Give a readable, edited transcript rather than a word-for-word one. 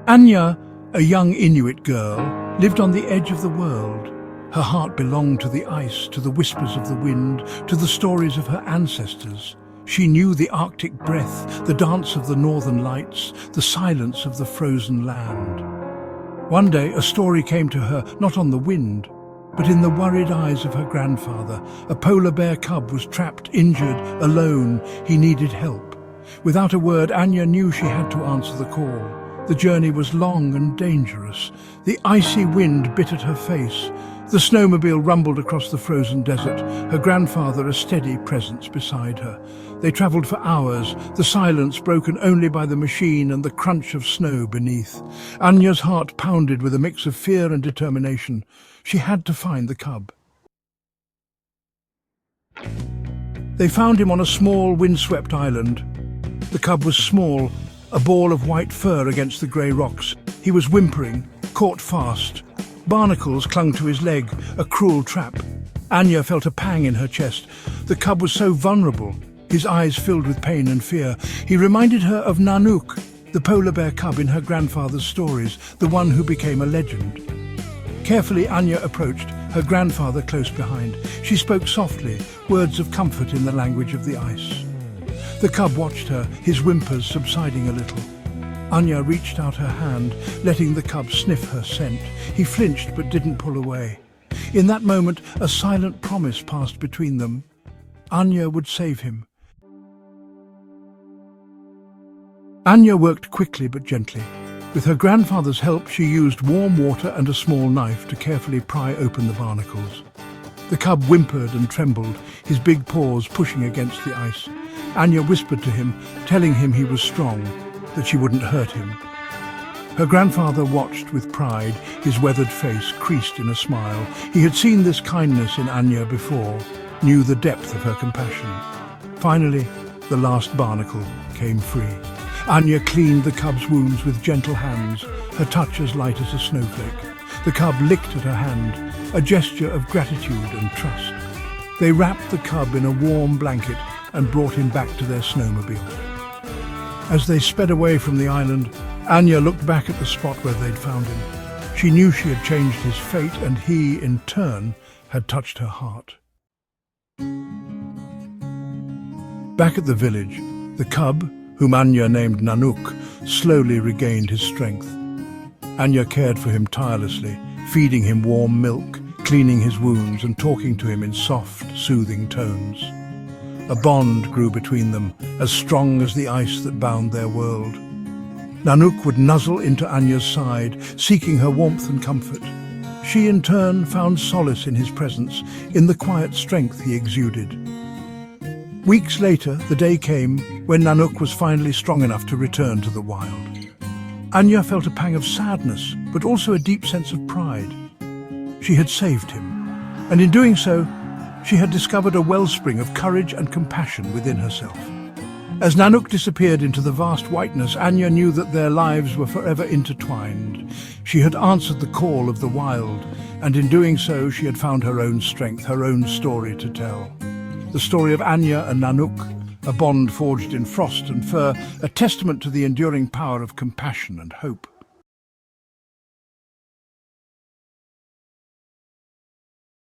Anya, a young Inuit girl, lived on the edge of the world. Her heart belonged to the ice, to the whispers of the wind, to the stories of her ancestors. She knew the Arctic breath, the dance of the northern lights, the silence of the frozen land. One day, a story came to her, not on the wind, but in the worried eyes of her grandfather. A polar bear cub was trapped, injured, alone. He needed help. Without a word, Anya knew she had to answer the call. The journey was long and dangerous. The icy wind bit at her face. The snowmobile rumbled across the frozen desert, her grandfather a steady presence beside her. They travelled for hours, the silence broken only by the machine and the crunch of snow beneath. Anya's heart pounded with a mix of fear and determination. She had to find the cub. They found him on a small, windswept island. The cub was small, a ball of white fur against the grey rocks. He was whimpering, caught fast. Barnacles clung to his leg, a cruel trap. Anya felt a pang in her chest. The cub was so vulnerable, his eyes filled with pain and fear. He reminded her of Nanook, the polar bear cub in her grandfather's stories, the one who became a legend. Carefully, Anya approached, her grandfather close behind. She spoke softly, words of comfort in the language of the ice. The cub watched her, his whimpers subsiding a little. Anya reached out her hand, letting the cub sniff her scent. He flinched but didn't pull away. In that moment, a silent promise passed between them. Anya would save him. Anya worked quickly but gently. With her grandfather's help, she used warm water and a small knife to carefully pry open the barnacles. The cub whimpered and trembled, his big paws pushing against the ice. Anya whispered to him, telling him he was strong, that she wouldn't hurt him. Her grandfather watched with pride, his weathered face creased in a smile. He had seen this kindness in Anya before, knew the depth of her compassion. Finally, the last barnacle came free. Anya cleaned the cub's wounds with gentle hands, her touch as light as a snowflake. The cub licked at her hand, a gesture of gratitude and trust. They wrapped the cub in a warm blanket and brought him back to their snowmobile. As they sped away from the island, Anya looked back at the spot where they'd found him. She knew she had changed his fate, and he, in turn, had touched her heart. Back at the village, the cub, whom Anya named Nanook, slowly regained his strength. Anya cared for him tirelessly, feeding him warm milk, cleaning his wounds and talking to him in soft, soothing tones. A bond grew between them, as strong as the ice that bound their world. Nanook would nuzzle into Anya's side, seeking her warmth and comfort. She, in turn, found solace in his presence, in the quiet strength he exuded. Weeks later, the day came when Nanook was finally strong enough to return to the wild. Anya felt a pang of sadness, but also a deep sense of pride. She had saved him, and in doing so, she had discovered a wellspring of courage and compassion within herself. As Nanook disappeared into the vast whiteness, Anya knew that their lives were forever intertwined. She had answered the call of the wild, and in doing so, she had found her own strength, her own story to tell. The story of Anya and Nanook, a bond forged in frost and fur, a testament to the enduring power of compassion and hope.